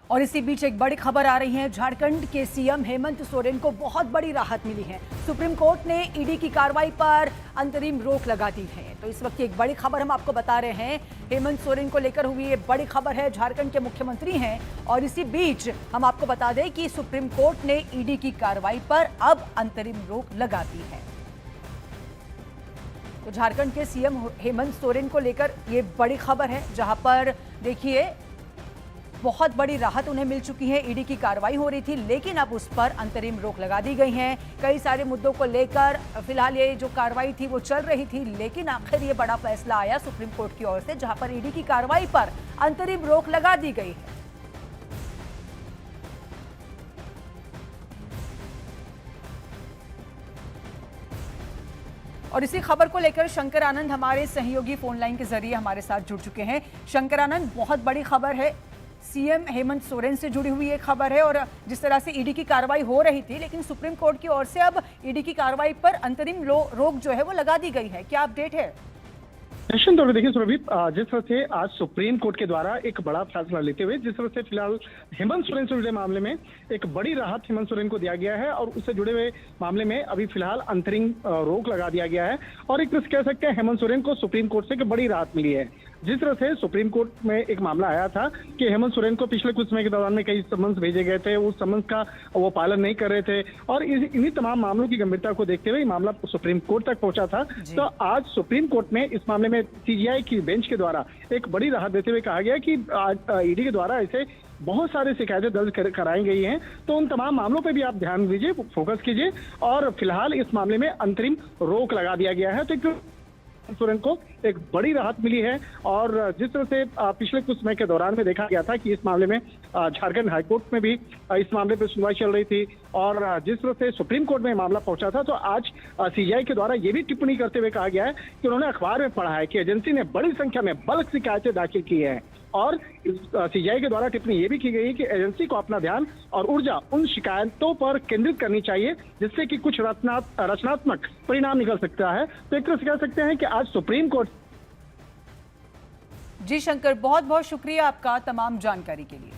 और इसी बीच एक बड़ी खबर आ रही है। झारखंड के सीएम हेमंत सोरेन को बहुत बड़ी राहत मिली है। सुप्रीम कोर्ट ने ईडी की कार्रवाई पर अंतरिम रोक लगा दी है। तो इस वक्त की एक बड़ी खबर हम आपको बता रहे हैं। हेमंत सोरेन को लेकर हुई ये बड़ी खबर है। झारखंड के मुख्यमंत्री हैं और इसी बीच हम आपको बता दें कि सुप्रीम कोर्ट ने ईडी की कार्रवाई पर अब अंतरिम रोक लगा दी है। तो झारखंड के सीएम हेमंत सोरेन को लेकर ये बड़ी खबर है, जहां पर देखिए बहुत बड़ी राहत उन्हें मिल चुकी है। ईडी की कार्रवाई हो रही थी, लेकिन अब उस पर अंतरिम रोक लगा दी गई है। कई सारे मुद्दों को लेकर फिलहाल ये जो कार्रवाई थी वो चल रही थी, लेकिन आखिर ये बड़ा फैसला आया सुप्रीम कोर्ट की ओर से, जहां पर ईडी की कार्रवाई पर अंतरिम रोक लगा दी गई है। और इसी खबर को लेकर शंकर आनंद हमारे सहयोगी फोन लाइन के जरिए हमारे साथ जुड़ चुके हैं। शंकर आनंद, बहुत बड़ी खबर है। सीएम हेमंत सोरेन से जुड़ी हुई एक खबर है और जिस तरह से ईडी की कार्रवाई हो रही थी, लेकिन सुप्रीम कोर्ट की ओर से अब ईडी की कार्रवाई पर अंतरिम रोक जो है वो लगा दी गई है। क्या अपडेट है? निश्चित तौर पर देखिए सुरभि, जिस तरह से आज सुप्रीम कोर्ट के द्वारा एक बड़ा फैसला लेते हुए जिस तरह से फिलहाल हेमंत सोरेन से जुड़े मामले में एक बड़ी राहत हेमंत सोरेन को दिया गया है और उससे जुड़े हुए मामले में अभी फिलहाल अंतरिम रोक लगा दिया गया है और एक तरह से कह सकते हैं हेमंत सोरेन को सुप्रीम कोर्ट से एक बड़ी राहत मिली है। जिस तरह से सुप्रीम कोर्ट में एक मामला आया था कि हेमंत सोरेन को पिछले कुछ समय के दौरान में कई समन्स भेजे गए थे, उस समन्स का वो पालन नहीं कर रहे थे और इन्हीं तमाम मामलों की गंभीरता को देखते हुए मामला सुप्रीम कोर्ट तक पहुंचा था। तो आज सुप्रीम कोर्ट में इस मामले में सीजीआई की बेंच के द्वारा एक बड़ी राहत देते हुए कहा गया कि ईडी के द्वारा ऐसे बहुत सारे शिकायतें दर्ज कराई गई हैं, तो उन तमाम मामलों पे भी आप ध्यान दीजिए, फोकस कीजिए और फिलहाल इस मामले में अंतरिम रोक लगा दिया गया है। तो सोरेन को एक बड़ी राहत मिली है और जिस तरह से पिछले कुछ समय के दौरान में देखा गया था कि इस मामले में झारखंड हाईकोर्ट में भी इस मामले पर सुनवाई चल रही थी और जिस तरह से सुप्रीम कोर्ट में मामला पहुंचा था, तो आज सीजीआई के द्वारा ये भी टिप्पणी करते हुए कहा गया है कि उन्होंने अखबार में पढ़ा है कि एजेंसी ने बड़ी संख्या में बल्क शिकायतें दाखिल की है और सीजीआई के द्वारा टिप्पणी ये भी की गई कि एजेंसी को अपना ध्यान और ऊर्जा उन शिकायतों पर केंद्रित करनी चाहिए जिससे कि कुछ रचनात्मक परिणाम निकल सकता है। तो एक तरह से कह सकते हैं कि आज सुप्रीम कोर्ट। जी शंकर, बहुत बहुत शुक्रिया आपका तमाम जानकारी के लिए।